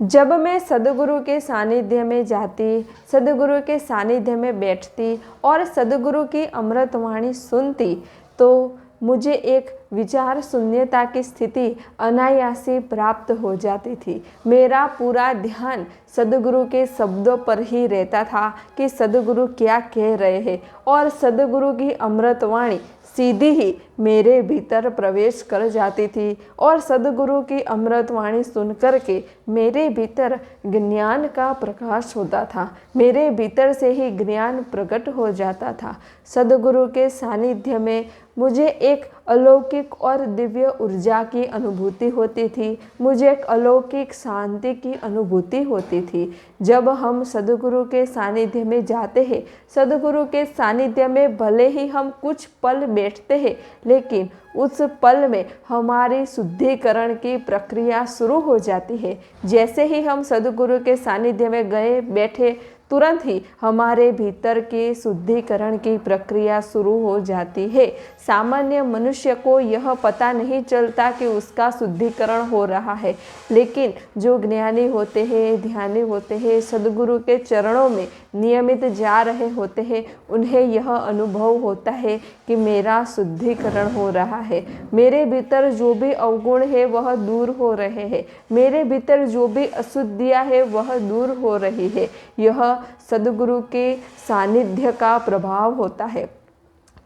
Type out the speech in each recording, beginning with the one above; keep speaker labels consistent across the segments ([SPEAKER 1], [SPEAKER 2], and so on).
[SPEAKER 1] जब मैं सद्गुरु के सानिध्य में जाती, सद्गुरु के सानिध्य में बैठती और सद्गुरु की अमृतवाणी सुनती तो मुझे एक विचार शून्यता की स्थिति अनायासी प्राप्त हो जाती थी। मेरा पूरा ध्यान सद्गुरु के शब्दों पर ही रहता था कि सद्गुरु क्या कह रहे हैं, और सद्गुरु की अमृतवाणी सीधी ही मेरे भीतर प्रवेश कर जाती थी और सद्गुरु की अमृतवाणी सुन कर के मेरे भीतर ज्ञान का प्रकाश होता था। मेरे भीतर से ही ज्ञान प्रकट हो जाता था। सद्गुरु के सानिध्य में मुझे एक अलौकिक और दिव्य ऊर्जा की अनुभूति होती थी। मुझे एक अलौकिक शांति की अनुभूति होती थी। जब हम सद्गुरु के सानिध्य में जाते हैं, सद्गुरु के सानिध्य में भले ही हम कुछ पल बैठते हैं, लेकिन उस पल में हमारी शुद्धिकरण की प्रक्रिया शुरू हो जाती है। जैसे ही हम सद्गुरु के सानिध्य में गए बैठे, तुरंत ही हमारे भीतर की शुद्धिकरण की प्रक्रिया शुरू हो जाती है। सामान्य मनुष्य को यह पता नहीं चलता कि उसका शुद्धिकरण हो रहा है, लेकिन जो ज्ञानी होते हैं, ध्यानी होते हैं, सद्गुरु के चरणों में नियमित जा रहे होते हैं, उन्हें यह अनुभव होता है कि मेरा शुद्धिकरण हो रहा है। मेरे भीतर जो भी अवगुण है वह दूर हो रहे हैं। मेरे भीतर जो भी अशुद्धियाँ है वह दूर हो रही है। यह सद्गुरु के सानिध्य का प्रभाव होता है,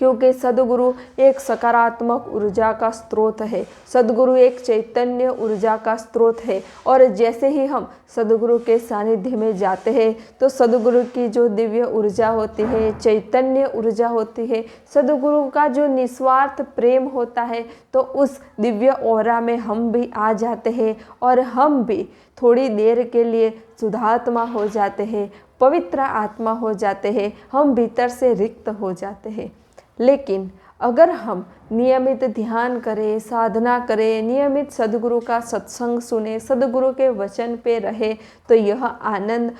[SPEAKER 1] क्योंकि सद्गुरु एक सकारात्मक ऊर्जा का स्रोत है। सद्गुरु एक चैतन्य ऊर्जा का स्रोत है। और जैसे ही हम सद्गुरु के सानिध्य में जाते हैं तो सद्गुरु की जो दिव्य ऊर्जा होती है, चैतन्य ऊर्जा होती है, सद्गुरु का जो निस्वार्थ प्रेम होता है, तो उस दिव्य ऑरा में हम भी आ जाते हैं और हम भी थोड़ी देर के लिए शुद्धात्मा हो जाते हैं, पवित्र आत्मा हो जाते हैं। हम भीतर से रिक्त हो जाते हैं। लेकिन अगर हम नियमित ध्यान करें, साधना करें, नियमित सद्गुरु का सत्संग सुने, सद्गुरु के वचन पे रहे, तो यह आनंद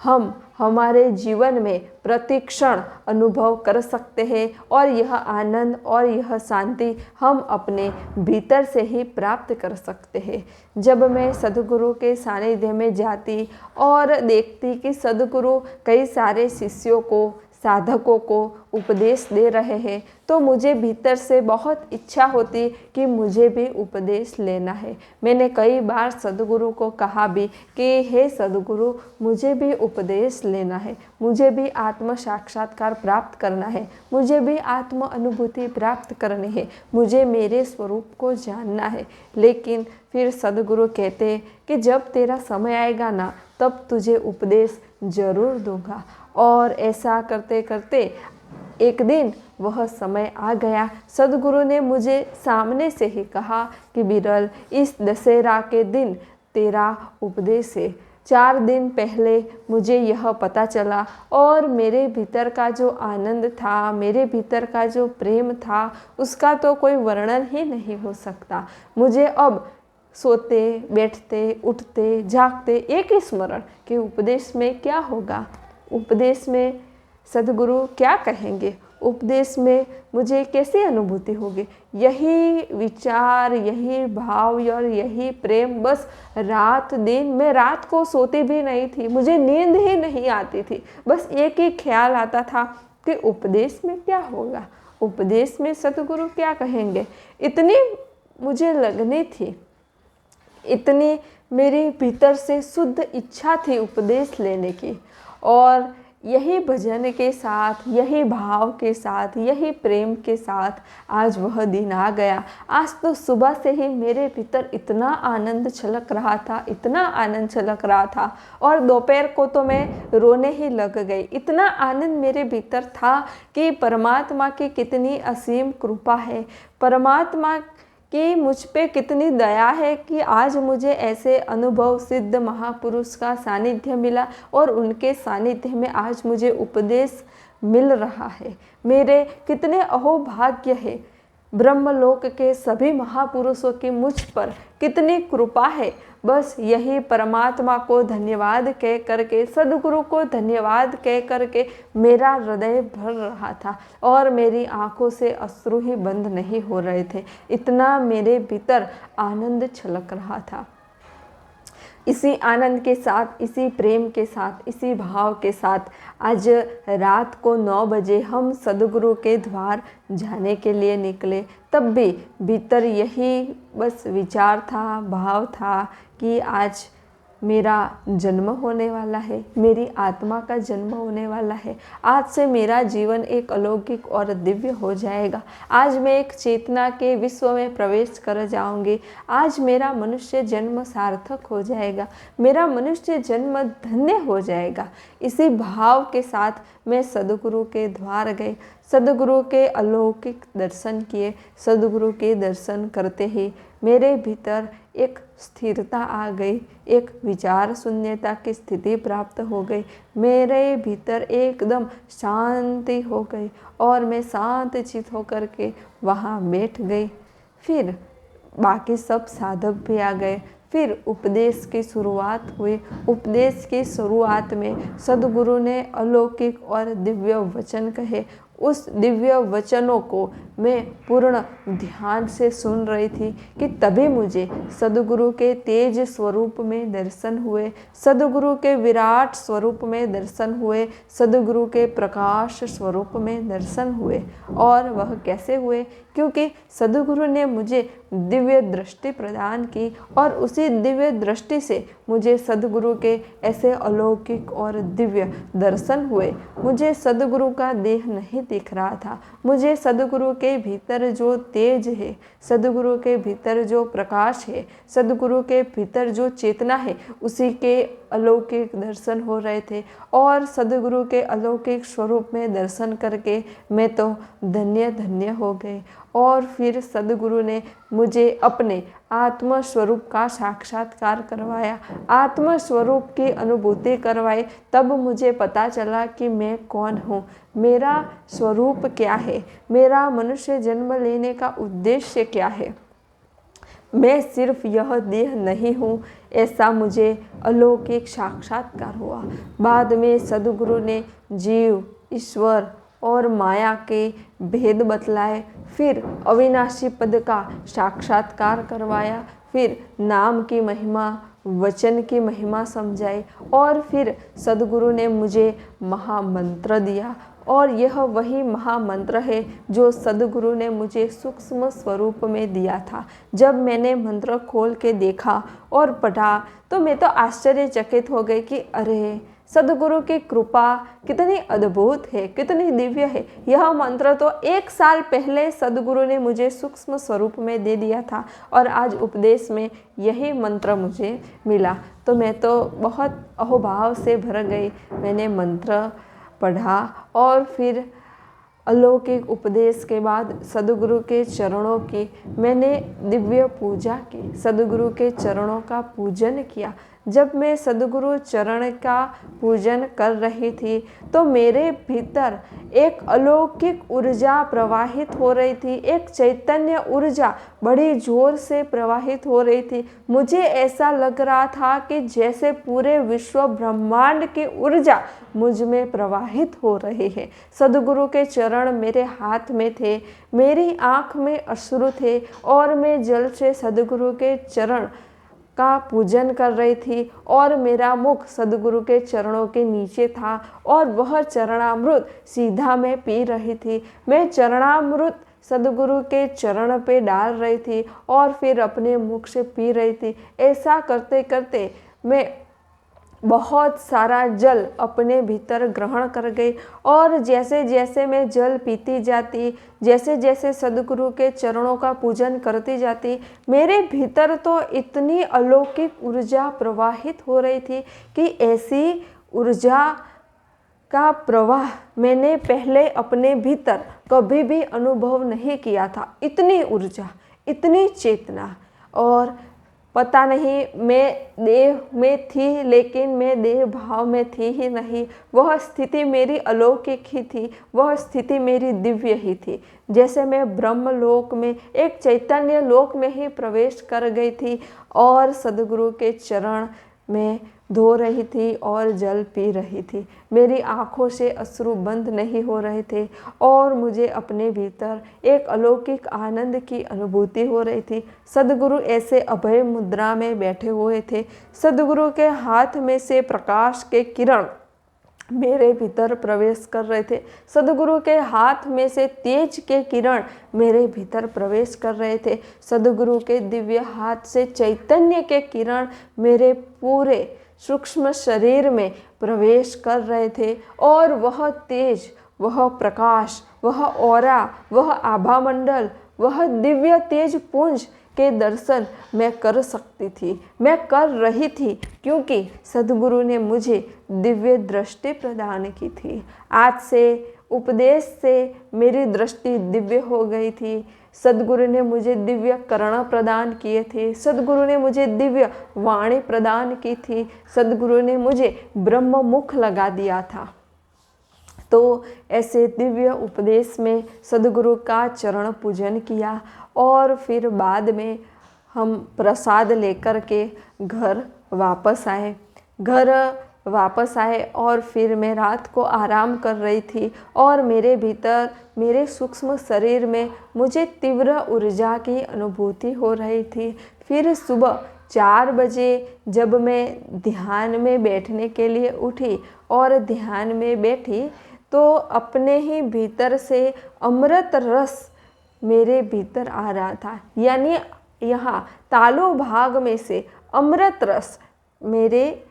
[SPEAKER 1] हम हमारे जीवन में प्रतिक्षण अनुभव कर सकते हैं। और यह आनंद और यह शांति हम अपने भीतर से ही प्राप्त कर सकते हैं। जब मैं सद्गुरु के सानिध्य में जाती और देखती कि सद्गुरु कई सारे शिष्यों को, साधकों को उपदेश दे रहे हैं, तो मुझे भीतर से बहुत इच्छा होती कि मुझे भी उपदेश लेना है। मैंने कई बार सद्गुरु को कहा भी कि हे सद्गुरु, मुझे भी उपदेश लेना है, मुझे भी आत्म साक्षात्कार प्राप्त करना है, मुझे भी आत्म अनुभूति प्राप्त करनी है, मुझे मेरे स्वरूप को जानना है। लेकिन फिर सद्गुरु कहते कि जब तेरा समय आएगा ना, तब तुझे उपदेश जरूर दूंगा। और ऐसा करते करते एक दिन वह समय आ गया। सद्गुरु ने मुझे सामने से ही कहा कि बिरल, इस दशहरा के दिन तेरा उपदेश है। 4 दिन पहले मुझे यह पता चला और मेरे भीतर का जो आनंद था, मेरे भीतर का जो प्रेम था, उसका तो कोई वर्णन ही नहीं हो सकता। मुझे अब सोते, बैठते, उठते, जागते एक ही स्मरण कि उपदेश में क्या होगा, उपदेश में सद्गुरु क्या कहेंगे, उपदेश में मुझे कैसी अनुभूति होगी। यही विचार, यही भाव और यही प्रेम बस रात दिन, मैं रात को सोती भी नहीं थी, मुझे नींद ही नहीं आती थी। बस एक ही ख्याल आता था कि उपदेश में क्या होगा, उपदेश में सद्गुरु क्या कहेंगे। इतनी मुझे लगनी थी, इतनी मेरे भीतर से शुद्ध इच्छा थी उपदेश लेने की। और यही भजन के साथ, यही भाव के साथ, यही प्रेम के साथ आज वह दिन आ गया। आज तो सुबह से ही मेरे भीतर इतना आनंद छलक रहा था, इतना आनंद छलक रहा था, और दोपहर को तो मैं रोने ही लग गई। इतना आनंद मेरे भीतर था कि परमात्मा की कितनी असीम कृपा है, परमात्मा कि मुझ पे कितनी दया है कि आज मुझे ऐसे अनुभव सिद्ध महापुरुष का सानिध्य मिला और उनके सानिध्य में आज मुझे उपदेश मिल रहा है। मेरे कितने अहोभाग्य है, ब्रह्मलोक के सभी महापुरुषों की मुझ पर कितनी कृपा है। बस यही परमात्मा को धन्यवाद कह करके, सद्गुरु को धन्यवाद कह करके मेरा हृदय भर रहा था और मेरी आंखों से अश्रु ही बंद नहीं हो रहे थे। इतना मेरे भीतर आनंद छलक रहा था। इसी आनंद के साथ, इसी प्रेम के साथ, इसी भाव के साथ आज रात को 9 बजे हम सद्गुरु के द्वार जाने के लिए निकले। तब भी भीतर यही बस विचार था, भाव था कि आज मेरा जन्म होने वाला है, मेरी आत्मा का जन्म होने वाला है। आज से मेरा जीवन एक अलौकिक और दिव्य हो जाएगा। आज मैं एक चेतना के विश्व में प्रवेश कर जाऊंगी। आज मेरा मनुष्य जन्म सार्थक हो जाएगा, मेरा मनुष्य जन्म धन्य हो जाएगा। इसी भाव के साथ मैं सद्गुरु के द्वार गए, सद्गुरु के अलौकिक दर्शन किए। सद्गुरु के दर्शन करते ही मेरे भीतर एक स्थिरता आ गई, एक विचार शून्यता की स्थिति प्राप्त हो गई। मेरे भीतर एकदम शांति हो गई और मैं शांत चित होकर के वहाँ बैठ गई। फिर बाकी सब साधक भी आ गए। फिर उपदेश की शुरुआत हुई। उपदेश की शुरुआत में सद्गुरु ने अलौकिक और दिव्य वचन कहे। उस दिव्य वचनों को मैं पूर्ण ध्यान से सुन रही थी कि तभी मुझे सद्गुरु के तेज स्वरूप में दर्शन हुए, सद्गुरु के विराट स्वरूप में दर्शन हुए, सद्गुरु के प्रकाश स्वरूप में दर्शन हुए। और वह कैसे हुए? क्योंकि सद्गुरु ने मुझे दिव्य दृष्टि प्रदान की और उसी दिव्य दृष्टि से मुझे सद्गुरु के ऐसे अलौकिक और दिव्य दर्शन हुए। मुझे सद्गुरु का देह नहीं दिख रहा था, मुझे सद्गुरु के भीतर जो तेज है, सद्गुरु के भीतर जो प्रकाश है, सद्गुरु के भीतर जो चेतना है, उसी के अलौकिक दर्शन हो रहे थे। और सद्गुरु के अलौकिक स्वरूप में दर्शन करके मैं तो धन्य धन्य हो गई। और फिर सद्गुरु ने मुझे अपने आत्म स्वरूप का साक्षात्कार करवाया, आत्म स्वरूप की अनुभूति करवाई। तब मुझे पता चला कि मैं कौन हूँ, मेरा स्वरूप क्या है, मेरा मनुष्य जन्म लेने का उद्देश्य क्या है। मैं सिर्फ यह देह नहीं हूँ, ऐसा मुझे अलौकिक साक्षात्कार हुआ। बाद में सद्गुरु ने जीव, ईश्वर और माया के भेद बतलाए। फिर अविनाशी पद का साक्षात्कार करवाया। फिर नाम की महिमा, वचन की महिमा समझाई। और फिर सद्गुरु ने मुझे महामंत्र दिया। और यह वही महामंत्र है जो सद्गुरु ने मुझे सूक्ष्म स्वरूप में दिया था। जब मैंने मंत्र खोल के देखा और पढ़ा तो मैं तो आश्चर्यचकित हो गई कि अरे, सद्गुरु की कृपा कितनी अद्भुत है, कितनी दिव्य है। यह मंत्र तो 1 साल पहले सद्गुरु ने मुझे सूक्ष्म स्वरूप में दे दिया था और आज उपदेश में यही मंत्र मुझे मिला। तो मैं तो बहुत अहोभाव से भर गई। मैंने मंत्र पढ़ा और फिर अलौकिक उपदेश के बाद सद्गुरु के चरणों की मैंने दिव्य पूजा की, सद्गुरु के चरणों का पूजन किया। जब मैं सद्गुरु चरण का पूजन कर रही थी तो मेरे भीतर एक अलौकिक ऊर्जा प्रवाहित हो रही थी, एक चैतन्य ऊर्जा बड़ी जोर से प्रवाहित हो रही थी। मुझे ऐसा लग रहा था कि जैसे पूरे विश्व ब्रह्मांड की ऊर्जा मुझ में प्रवाहित हो रही है। सद्गुरु के चरण मेरे हाथ में थे, मेरी आँख में अश्रु थे और मैं जल से सद्गुरु के चरण का पूजन कर रही थी और मेरा मुख सद्गुरु के चरणों के नीचे था और वह चरणामृत सीधा मैं पी रही थी। मैं चरणामृत सद्गुरु के चरण पे डाल रही थी और फिर अपने मुख से पी रही थी। ऐसा करते करते मैं बहुत सारा जल अपने भीतर ग्रहण कर गई और जैसे जैसे मैं जल पीती जाती, जैसे जैसे सद्गुरु के चरणों का पूजन करती जाती, मेरे भीतर तो इतनी अलौकिक ऊर्जा प्रवाहित हो रही थी कि ऐसी ऊर्जा का प्रवाह मैंने पहले अपने भीतर कभी भी अनुभव नहीं किया था। इतनी ऊर्जा, इतनी चेतना। और पता नहीं मैं देह में थी लेकिन मैं देह भाव में थी ही नहीं। वह स्थिति मेरी अलौकिक ही थी, वह स्थिति मेरी दिव्य ही थी। जैसे मैं ब्रह्म लोक में, एक चैतन्य लोक में ही प्रवेश कर गई थी और सद्गुरु के चरण मैं धो रही थी और जल पी रही थी। मेरी आँखों से अश्रु बंद नहीं हो रहे थे और मुझे अपने भीतर एक अलौकिक आनंद की अनुभूति हो रही थी। सद्गुरु ऐसे अभय मुद्रा में बैठे हुए थे। सद्गुरु के हाथ में से प्रकाश के किरण मेरे भीतर प्रवेश कर रहे थे। सद्गुरु के हाथ में से तेज के किरण मेरे भीतर प्रवेश कर रहे थे। सद्गुरु के दिव्य हाथ से चैतन्य के किरण मेरे पूरे सूक्ष्म शरीर में प्रवेश कर रहे थे और वह तेज, वह प्रकाश, वह ऑरा, वह आभा मंडल, वह दिव्य तेज पुंज के दर्शन मैं कर सकती थी, मैं कर रही थी, क्योंकि सद्गुरु ने मुझे दिव्य दृष्टि प्रदान की थी। आज से उपदेश से मेरी दृष्टि दिव्य हो गई थी। सद्गुरु ने मुझे दिव्य कर्ण प्रदान किए थे। सद्गुरु ने मुझे दिव्य वाणी प्रदान की थी। सद्गुरु ने मुझे ब्रह्म मुख लगा दिया था। तो ऐसे दिव्य उपदेश में सद्गुरु का चरण पूजन किया और फिर बाद में हम प्रसाद लेकर के घर वापस आए और फिर मैं रात को आराम कर रही थी और मेरे भीतर, मेरे सूक्ष्म शरीर में मुझे तीव्र ऊर्जा की अनुभूति हो रही थी। फिर सुबह 4 बजे जब मैं ध्यान में बैठने के लिए उठी और ध्यान में बैठी तो अपने ही भीतर से अमृत रस मेरे भीतर आ रहा था। यानी यहाँ तालु भाग में से अमृत रस मेरे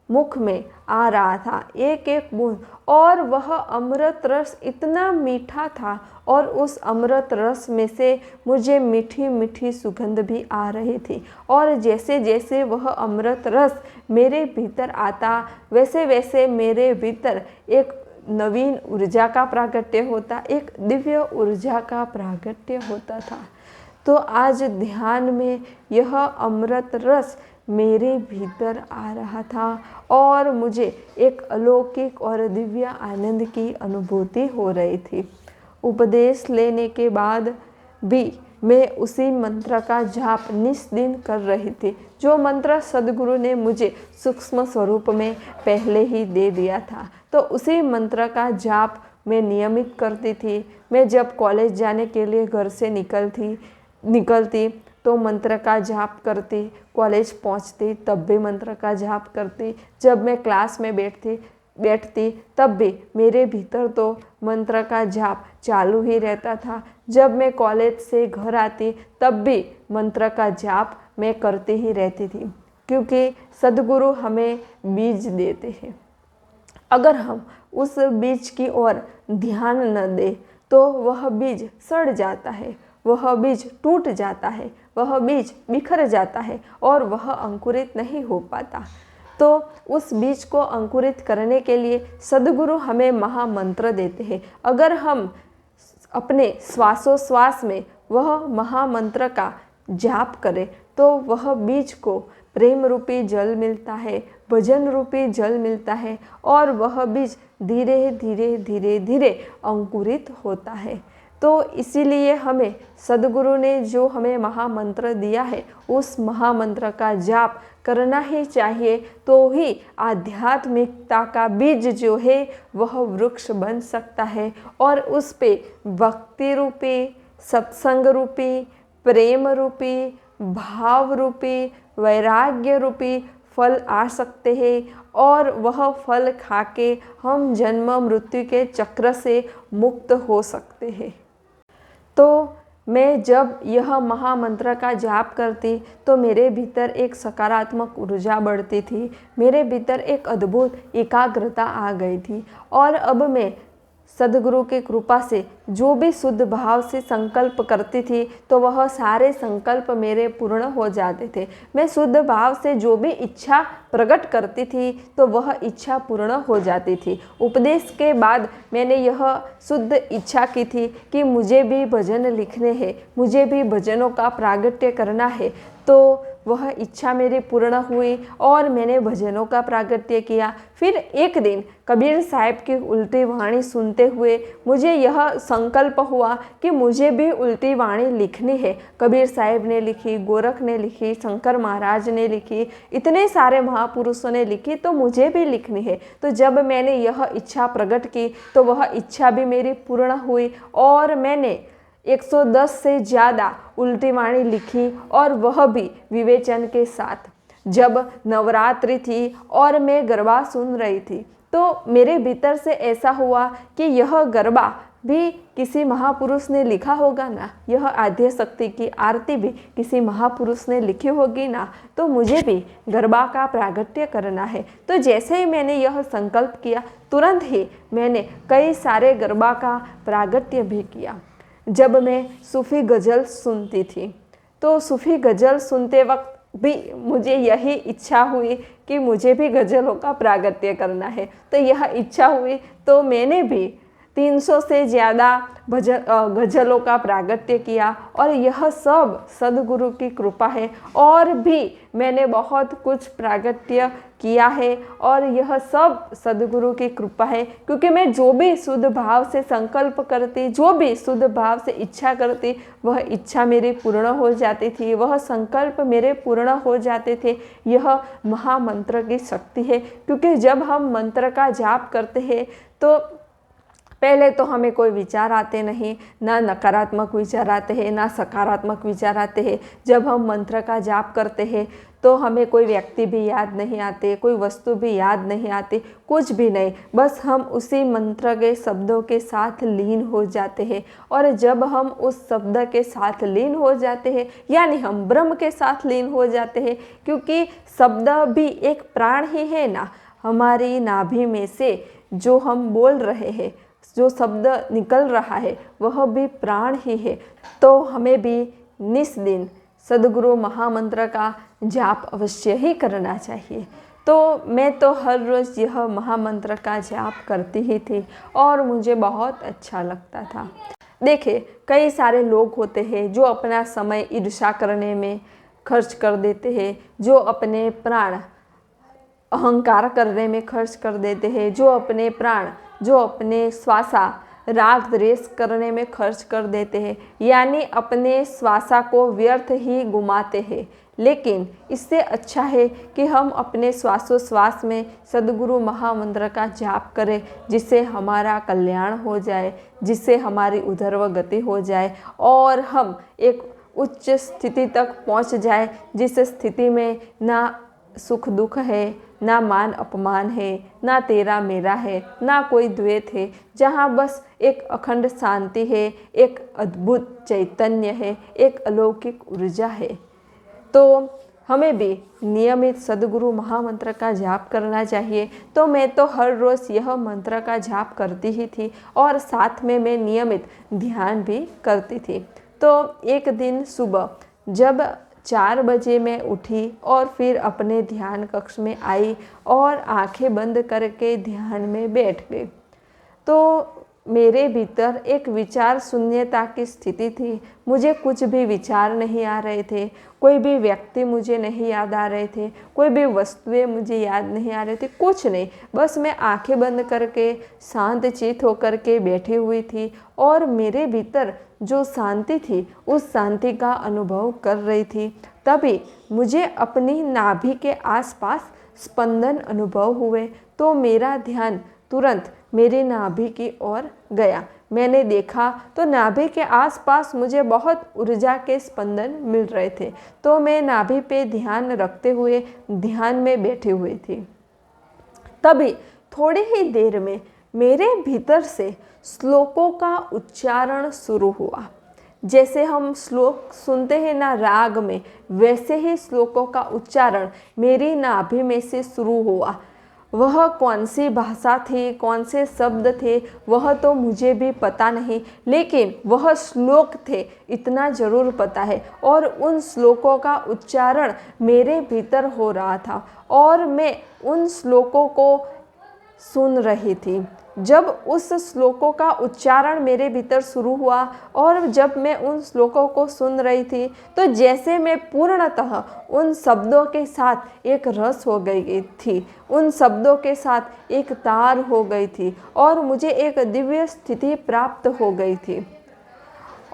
[SPEAKER 1] मुख में आ रहा था, एक एक बूंद, और वह अमृत रस इतना मीठा था और उस अमृत रस में से मुझे मीठी मीठी सुगंध भी आ रही थी। और जैसे जैसे वह अमृत रस मेरे भीतर आता वैसे वैसे मेरे भीतर एक नवीन ऊर्जा का प्रागट्य होता, एक दिव्य ऊर्जा का प्रागट्य होता था। तो आज ध्यान में यह अमृत रस मेरे भीतर आ रहा था और मुझे एक अलौकिक और दिव्य आनंद की अनुभूति हो रही थी। उपदेश लेने के बाद भी मैं उसी मंत्र का जाप निस्दिन कर रही थी, जो मंत्र सद्गुरु ने मुझे सूक्ष्म स्वरूप में पहले ही दे दिया था। तो उसी मंत्र का जाप मैं नियमित करती थी। मैं जब कॉलेज जाने के लिए घर से निकलती तो मंत्र का जाप करती, कॉलेज पहुंचती तब भी मंत्र का जाप करती, जब मैं क्लास में बैठती तब भी मेरे भीतर तो मंत्र का जाप चालू ही रहता था। जब मैं कॉलेज से घर आती तब भी मंत्र का जाप मैं करती ही रहती थी, क्योंकि सद्गुरु हमें बीज देते हैं। अगर हम उस बीज की ओर ध्यान न दें तो वह बीज सड़ जाता है, वह बीज टूट जाता है, वह बीज बिखर जाता है और वह अंकुरित नहीं हो पाता। तो उस बीज को अंकुरित करने के लिए सद्गुरु हमें महामंत्र देते हैं। अगर हम अपने श्वासोश्वास में वह महामंत्र का जाप करें तो वह बीज को प्रेम रूपी जल मिलता है, भजन रूपी जल मिलता है और वह बीज धीरे धीरे धीरे धीरे अंकुरित होता है। तो इसीलिए हमें सद्गुरु ने जो हमें महामंत्र दिया है उस महामंत्र का जाप करना ही चाहिए, तो ही आध्यात्मिकता का बीज जो है वह वृक्ष बन सकता है और उस पे भक्ति रूपी, सत्संग रूपी, प्रेम रूपी, भाव रूपी, वैराग्य रूपी फल आ सकते हैं और वह फल खाके हम जन्म मृत्यु के चक्र से मुक्त हो सकते हैं। तो मैं जब यह महामंत्र का जाप करती तो मेरे भीतर एक सकारात्मक ऊर्जा बढ़ती थी, मेरे भीतर एक अद्भुत एकाग्रता आ गई थी और अब मैं सद्गुरु की कृपा से जो भी शुद्ध भाव से संकल्प करती थी तो वह सारे संकल्प मेरे पूर्ण हो जाते थे। मैं शुद्ध भाव से जो भी इच्छा प्रकट करती थी तो वह इच्छा पूर्ण हो जाती थी। उपदेश के बाद मैंने यह शुद्ध इच्छा की थी कि मुझे भी भजन लिखने हैं, मुझे भी भजनों का प्रागट्य करना है। तो वह इच्छा मेरी पूर्ण हुई और मैंने भजनों का प्रागट्य किया। फिर एक दिन कबीर साहब की उल्टी वाणी सुनते हुए मुझे यह संकल्प हुआ कि मुझे भी उल्टी वाणी लिखनी है। कबीर साहब ने लिखी, गोरख ने लिखी, शंकर महाराज ने लिखी, इतने सारे महापुरुषों ने लिखी, तो मुझे भी लिखनी है। तो जब मैंने यह इच्छा प्रकट की तो वह इच्छा भी मेरी पूर्ण हुई और मैंने 110 से ज़्यादा उल्टी वाणी लिखी और वह भी विवेचन के साथ। जब नवरात्रि थी और मैं गरबा सुन रही थी तो मेरे भीतर से ऐसा हुआ कि यह गरबा भी किसी महापुरुष ने लिखा होगा ना, यह आद्य शक्ति की आरती भी किसी महापुरुष ने लिखी होगी ना, तो मुझे भी गरबा का प्रागट्य करना है। तो जैसे ही मैंने यह संकल्प किया तुरंत ही मैंने कई सारे गरबा का प्रागट्य भी किया। जब मैं सूफ़ी गज़ल सुनती थी तो सूफ़ी गज़ल सुनते वक्त भी मुझे यही इच्छा हुई कि मुझे भी गज़लों का प्रागट्य करना है। तो यह इच्छा हुई तो मैंने भी 300 से ज़्यादा गज़लों का प्रागट्य किया और यह सब सद्गुरु की कृपा है। और भी मैंने बहुत कुछ प्रागट्य किया है और यह सब सद्गुरु की कृपा है, क्योंकि मैं जो भी शुद्ध भाव से संकल्प करती, जो भी शुद्ध भाव से इच्छा करती, वह इच्छा मेरी पूर्ण हो जाती थी, वह संकल्प मेरे पूर्ण हो जाते थे। यह महामंत्र की शक्ति है, क्योंकि जब हम मंत्र का जाप करते हैं तो पहले तो हमें कोई विचार आते नहीं, ना नकारात्मक विचार आते हैं ना सकारात्मक विचार आते हैं। जब हम मंत्र का जाप करते हैं तो हमें कोई व्यक्ति भी याद नहीं आते, कोई वस्तु भी याद नहीं आती, कुछ भी नहीं, बस हम उसी मंत्र के शब्दों के साथ लीन हो जाते हैं। और जब हम उस शब्द के साथ लीन हो जाते हैं यानी हम ब्रह्म के साथ लीन हो जाते हैं, क्योंकि शब्द भी एक प्राण ही है ना, हमारी नाभि में से जो हम बोल रहे हैं, जो शब्द निकल रहा है वह भी प्राण ही है। तो हमें भी निस्दिन सद्गुरु महामंत्र का जाप अवश्य ही करना चाहिए। तो मैं तो हर रोज़ यह महामंत्र का जाप करती ही थी और मुझे बहुत अच्छा लगता था। देखिए, कई सारे लोग होते हैं जो अपना समय ईर्ष्या करने में खर्च कर देते हैं, जो अपने प्राण अहंकार करने में खर्च कर देते हैं, जो अपने श्वासा राग द्वेष करने में खर्च कर देते हैं, यानी अपने श्वासा को व्यर्थ ही घुमाते हैं। लेकिन इससे अच्छा है कि हम अपने श्वासोश्वास में सद्गुरु महामंत्र का जाप करें, जिससे हमारा कल्याण हो जाए, जिससे हमारी उधर्व गति हो जाए और हम एक उच्च स्थिति तक पहुंच जाए, जिस स्थिति में ना सुख दुख है, ना मान अपमान है, ना तेरा मेरा है, ना कोई द्वैत है, जहाँ बस एक अखंड शांति है, एक अद्भुत चैतन्य है, एक अलौकिक ऊर्जा है। तो हमें भी नियमित सद्गुरु महामंत्र का जाप करना चाहिए। तो मैं तो हर रोज़ यह मंत्र का जाप करती ही थी और साथ में मैं नियमित ध्यान भी करती थी। तो एक दिन सुबह जब 4 बजे मैं उठी और फिर अपने ध्यान कक्ष में आई और आंखें बंद करके ध्यान में बैठ गई, तो मेरे भीतर एक विचार शून्यता की स्थिति थी। मुझे कुछ भी विचार नहीं आ रहे थे, कोई भी व्यक्ति मुझे नहीं याद आ रहे थे, कोई भी वस्तुएं मुझे याद नहीं आ रही थी, कुछ नहीं। बस मैं आंखें बंद करके शांत चित्त होकर के बैठी हुई थी और मेरे भीतर जो शांति थी उस शांति का अनुभव कर रही थी। तभी मुझे अपनी नाभि के आसपास स्पंदन अनुभव हुए, तो मेरा ध्यान तुरंत मेरी नाभि की ओर गया। मैंने देखा तो नाभि के आसपास मुझे बहुत ऊर्जा के स्पंदन मिल रहे थे। तो मैं नाभि पे ध्यान रखते हुए ध्यान में बैठी हुई थी। तभी थोड़ी ही देर में मेरे भीतर से श्लोकों का उच्चारण शुरू हुआ। जैसे हम श्लोक सुनते हैं ना राग में, वैसे ही श्लोकों का उच्चारण मेरी नाभि में से शुरू हुआ। वह कौन सी भाषा थी, कौन से शब्द थे, वह तो मुझे भी पता नहीं, लेकिन वह श्लोक थे इतना ज़रूर पता है। और उन श्लोकों का उच्चारण मेरे भीतर हो रहा था और मैं उन श्लोकों को सुन रही थी। जब उस श्लोकों का उच्चारण मेरे भीतर शुरू हुआ और जब मैं उन श्लोकों को सुन रही थी तो जैसे मैं पूर्णतः उन शब्दों के साथ एक रस हो गई थी, उन शब्दों के साथ एक तार हो गई थी और मुझे एक दिव्य स्थिति प्राप्त हो गई थी।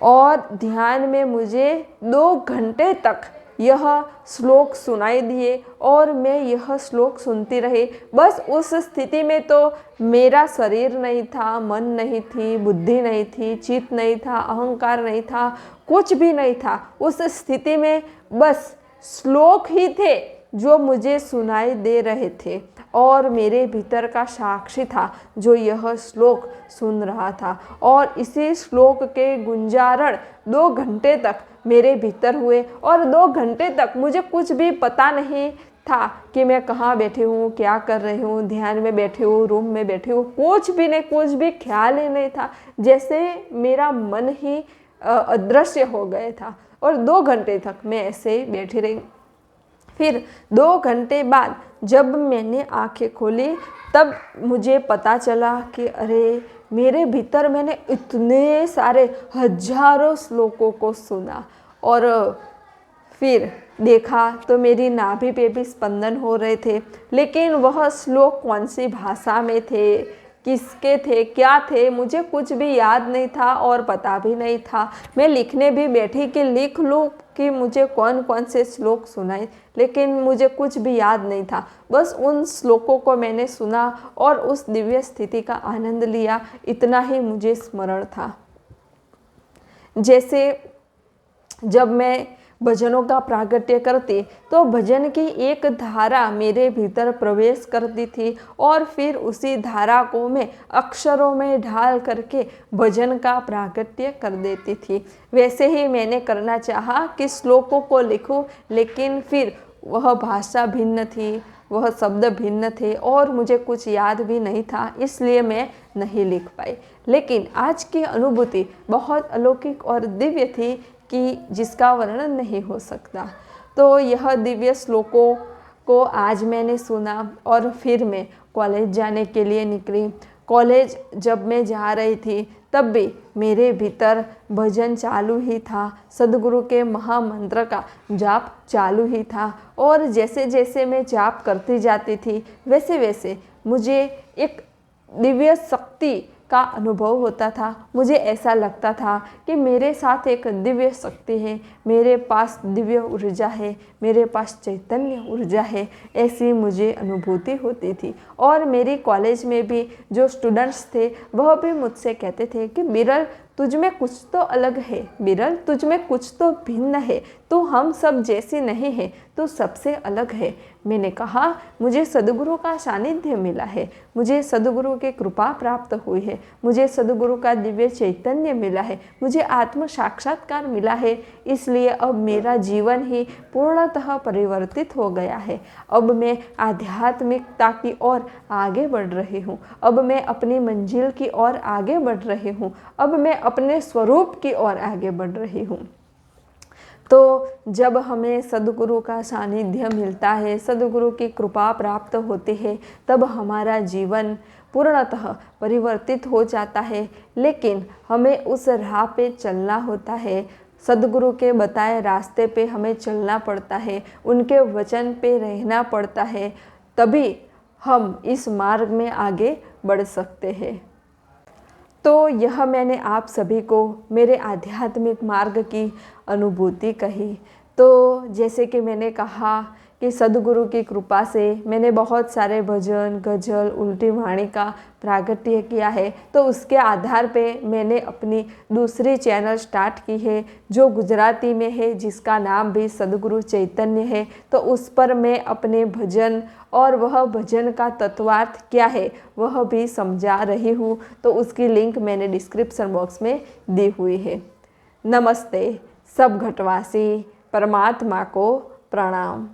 [SPEAKER 1] और ध्यान में मुझे 2 घंटे तक यह श्लोक सुनाई दिए और मैं यह श्लोक सुनती रही। बस उस स्थिति में तो मेरा शरीर नहीं था, मन नहीं थी, बुद्धि नहीं थी, चित्त नहीं था, अहंकार नहीं था, कुछ भी नहीं था। उस स्थिति में बस श्लोक ही थे जो मुझे सुनाई दे रहे थे और मेरे भीतर का साक्षी था जो यह श्लोक सुन रहा था। और इसी श्लोक के गुंजारण 2 घंटे तक मेरे भीतर हुए और 2 घंटे तक मुझे कुछ भी पता नहीं था कि मैं कहाँ बैठी हूँ, क्या कर रही हूँ, ध्यान में बैठी हूँ, रूम में बैठी हूँ, कुछ भी नहीं, कुछ भी ख्याल ही नहीं था। जैसे मेरा मन ही अदृश्य हो गया था और 2 घंटे तक मैं ऐसे ही बैठी रही। फिर 2 घंटे बाद जब मैंने आंखें खोली तब मुझे पता चला कि अरे मेरे भीतर मैंने इतने सारे हजारों श्लोकों को सुना और फिर देखा तो मेरी नाभि पे भी स्पंदन हो रहे थे। लेकिन वह श्लोक कौन सी भाषा में थे, किसके थे, क्या थे, मुझे कुछ भी याद नहीं था और पता भी नहीं था। मैं लिखने भी बैठी कि लिख लूँ कि मुझे कौन कौन से श्लोक सुनाए, लेकिन मुझे कुछ भी याद नहीं था। बस उन श्लोकों को मैंने सुना और उस दिव्य स्थिति का आनंद लिया, इतना ही मुझे स्मरण था। जैसे जब मैं भजनों का प्रागट्य करती तो भजन की एक धारा मेरे भीतर प्रवेश करती थी और फिर उसी धारा को मैं अक्षरों में ढाल करके भजन का प्रागट्य कर देती थी। वैसे ही मैंने करना चाहा कि श्लोकों को लिखूं, लेकिन फिर वह भाषा भिन्न थी, वह शब्द भिन्न थे और मुझे कुछ याद भी नहीं था, इसलिए मैं नहीं लिख पाई। लेकिन आज की अनुभूति बहुत अलौकिक और दिव्य थी कि जिसका वर्णन नहीं हो सकता। तो यह दिव्य श्लोकों को आज मैंने सुना और फिर मैं कॉलेज जाने के लिए निकली। कॉलेज जब मैं जा रही थी तब भी मेरे भीतर भजन चालू ही था, सद्गुरु के महामंत्र का जाप चालू ही था और जैसे जैसे मैं जाप करती जाती थी वैसे वैसे मुझे एक दिव्य शक्ति का अनुभव होता था। मुझे ऐसा लगता था कि मेरे साथ एक दिव्य शक्ति है, मेरे पास दिव्य ऊर्जा है, मेरे पास चैतन्य ऊर्जा है, ऐसी मुझे अनुभूति होती थी। और मेरी कॉलेज में भी जो स्टूडेंट्स थे वह भी मुझसे कहते थे कि बिरल तुझ में कुछ तो अलग है, बिरल तुझ में कुछ तो भिन्न है, तू हम सब जैसी नहीं है, तू सबसे अलग है। मैंने कहा मुझे सद्गुरु का सानिध्य मिला है, मुझे सद्गुरु की कृपा प्राप्त हुई है, मुझे सद्गुरु का दिव्य चैतन्य मिला है, मुझे आत्म साक्षात्कार मिला है, इसलिए अब मेरा जीवन ही पूर्णतः परिवर्तित हो गया है। अब मैं आध्यात्मिकता की ओर आगे बढ़ रही हूँ, अब मैं अपनी मंजिल की ओर आगे बढ़ रही हूँ, अब मैं अपने स्वरूप की ओर आगे बढ़ रही हूँ। तो जब हमें सद्गुरु का सानिध्य मिलता है, सद्गुरु की कृपा प्राप्त होती है, तब हमारा जीवन पूर्णतः परिवर्तित हो जाता है। लेकिन हमें उस राह पे चलना होता है, सद्गुरु के बताए रास्ते पे हमें चलना पड़ता है, उनके वचन पे रहना पड़ता है, तभी हम इस मार्ग में आगे बढ़ सकते हैं। तो यह मैंने आप सभी को मेरे आध्यात्मिक मार्ग की अनुभूति कही। तो जैसे कि मैंने कहा कि सद्गुरु की कृपा से मैंने बहुत सारे भजन, गज़ल, उल्टी वाणी का प्रागट्य किया है। तो उसके आधार पे मैंने अपनी दूसरी चैनल स्टार्ट की है जो गुजराती में है, जिसका नाम भी सद्गुरु चैतन्य है। तो उस पर मैं अपने भजन और वह भजन का तत्वार्थ क्या है वह भी समझा रही हूँ। तो उसकी लिंक मैंने डिस्क्रिप्शन बॉक्स में दी हुई है। नमस्ते। सब घटवासी परमात्मा को प्रणाम।